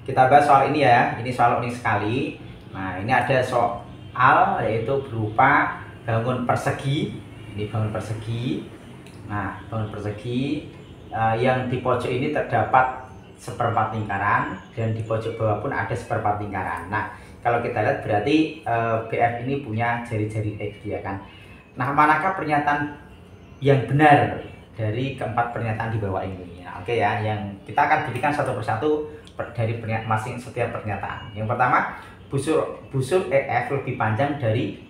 kita bahas soal ini ya. Ini soal unik sekali. Nah, ini ada soal yaitu berupa bangun persegi. Ini bangun persegi. Nah, bangun persegi yang di pojok ini terdapat seperempat lingkaran dan di pojok bawah pun ada seperempat lingkaran. Nah, kalau kita lihat berarti BF ini punya jari-jari X ya kan. Nah, manakah pernyataan yang benar dari keempat pernyataan di bawah ini? Nah, oke ya, yang kita akan buktikan satu persatu dari masing setiap pernyataan. Yang pertama, busur EF lebih panjang dari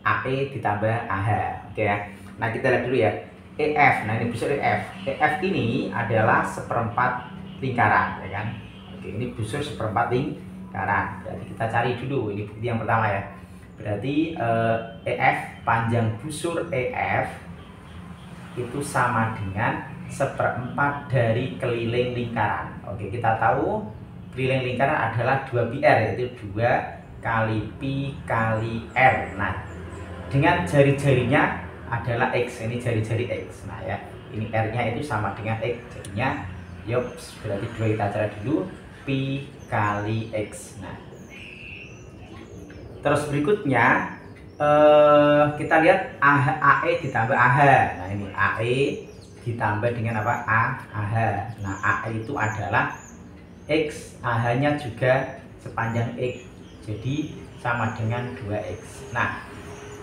AE ditambah AH. Oke ya. Nah, kita lihat dulu ya. EF, nah ini busur EF. EF ini adalah seperempat lingkaran, ya kan? Oke, ini busur seperempat lingkaran. Berarti kita cari dulu, ini bukti yang pertama ya. Berarti EF, panjang busur EF itu sama dengan seperempat dari keliling lingkaran. Oke, kita tahu keliling lingkaran adalah 2πr, yaitu 2 kali pi kali r. Nah, dengan jari-jarinya adalah X, ini jari-jari X. Nah ya, ini R-nya itu sama dengan X, jadinya yops, berarti 2 kita cari dulu, pi kali X. Nah, terus berikutnya kita lihat AE ditambah AH. Nah, ini AE ditambah dengan apa? AH. Nah, AE itu adalah X, AH-nya juga sepanjang X, jadi sama dengan 2X.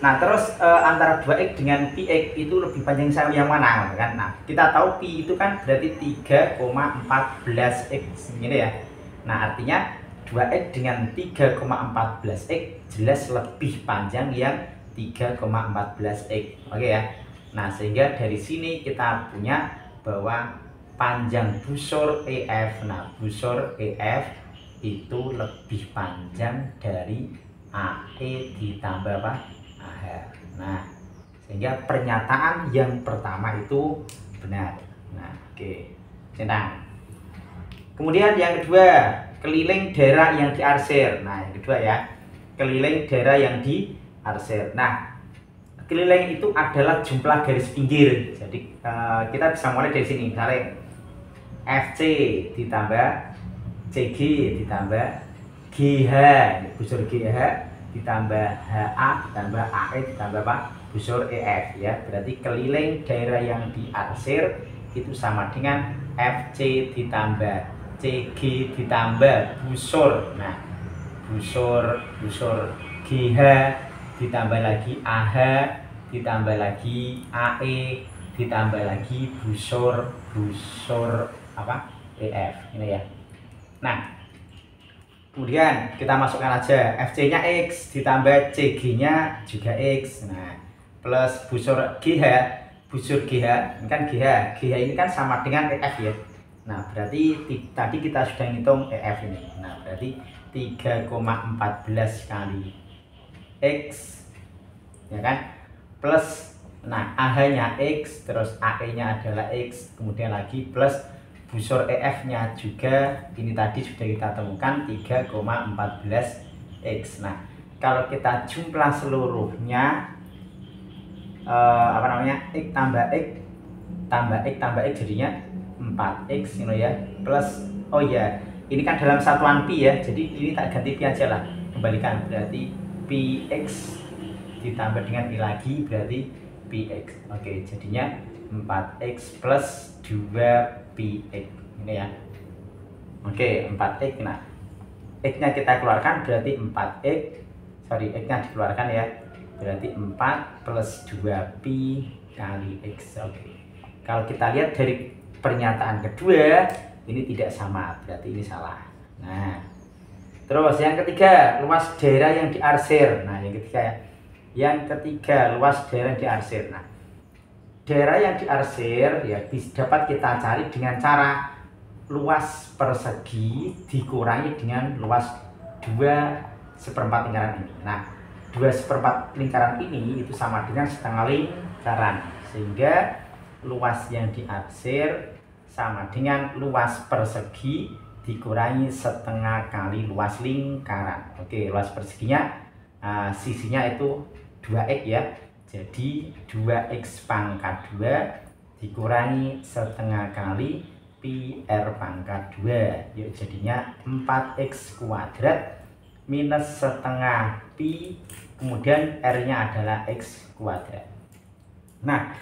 Nah terus antara 2X dengan PX itu lebih panjang yang mana kan? Nah, kita tahu pi itu kan berarti 3,14X ini ya. Nah, artinya 2X dengan 3,14X jelas lebih panjang yang 3,14X. Oke ya. Nah, sehingga dari sini kita punya bahwa panjang busur EF. Nah, busur EF itu lebih panjang dari AE ditambah apa? AH. Nah, sehingga pernyataan yang pertama itu benar. Nah, oke. Centang. Kemudian yang kedua, keliling daerah yang diarsir. Nah, yang kedua ya, keliling daerah yang diarsir. Nah, keliling itu adalah jumlah garis pinggir. Jadi kita bisa mulai dari sini. Misalnya FC ditambah CG ditambah GH, busur GH ditambah HA ditambah AE ditambah apa? Busur EF ya. Berarti keliling daerah yang diarsir itu sama dengan FC ditambah CG ditambah busur. Nah, busur GH ditambah lagi AH ditambah lagi AE ditambah lagi busur apa? EF ini ya. Nah, kemudian kita masukkan aja FC-nya X ditambah CG-nya juga X. Nah, plus busur GH ini kan GH ini kan sama dengan EF ya. Nah, berarti tadi kita sudah ngitung EF ini. Nah, berarti 3,14 kali X ya kan, plus nah AH-nya X, terus AE-nya adalah X, kemudian lagi plus busur EF-nya juga ini tadi sudah kita temukan 3,14X. Nah, kalau kita jumlah seluruhnya apa namanya? X tambah X tambah X tambah X jadinya 4X ini ya, plus oh ya, ini kan dalam satuan pi ya. Jadi ini tak ganti pi aja lah. Kembalikan berarti px ditambah dengan pi lagi berarti px. Oke, jadinya 4x plus 2px ini ya. Oke, 4x. Nah, x-nya kita keluarkan berarti 4x. Sorry, x-nya dikeluarkan ya. Berarti 4 plus 2pi kali x. Oke. Kalau kita lihat dari pernyataan kedua, ini tidak sama, berarti ini salah. Nah, terus yang ketiga, luas daerah yang diarsir. Nah, yang ketiga ya. Yang ketiga, luas daerah yang diarsir. Nah, daerah yang diarsir ya dapat kita cari dengan cara luas persegi dikurangi dengan luas 2/4 lingkaran ini. Nah, 2/4 lingkaran ini itu sama dengan setengah lingkaran, sehingga luas yang diarsir sama dengan luas persegi dikurangi setengah kali luas lingkaran. Oke, luas perseginya sisinya itu 2x ya. Jadi 2x pangkat 2 dikurangi setengah kali pi R pangkat 2. Yuk jadinya 4x kuadrat minus setengah pi, kemudian R-nya adalah x kuadrat. Nah,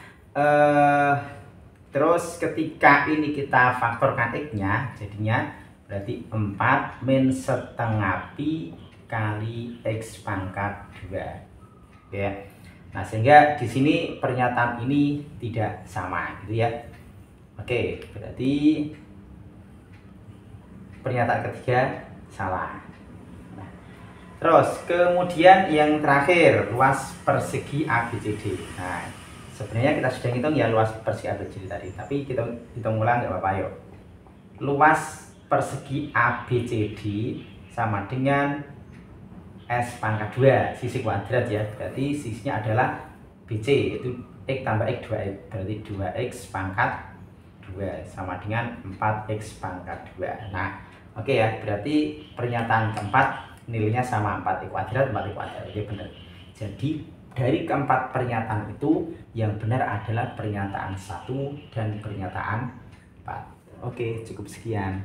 terus ketika ini kita faktorkan x-nya, jadinya berarti 4 min setengah pi kali x pangkat 2. Ya. Nah, sehingga di sini pernyataan ini tidak sama gitu ya. Oke, berarti pernyataan ketiga salah. Nah, terus kemudian yang terakhir, luas persegi ABCD. Nah, sebenarnya kita sudah hitung ya luas persegi ABCD tadi, tapi kita hitung ulang nggak apa-apa yuk. Luas persegi ABCD sama dengan S pangkat 2, sisi kuadrat ya, berarti sisinya adalah BC, itu X tambah X 2X, berarti 2X pangkat 2 sama dengan 4X pangkat 2. Nah, oke ya, berarti pernyataan keempat nilainya sama 4X kuadrat, 4X kuadrat, oke benar. Jadi dari keempat pernyataan itu yang benar adalah pernyataan 1 dan pernyataan 4. Oke, cukup sekian.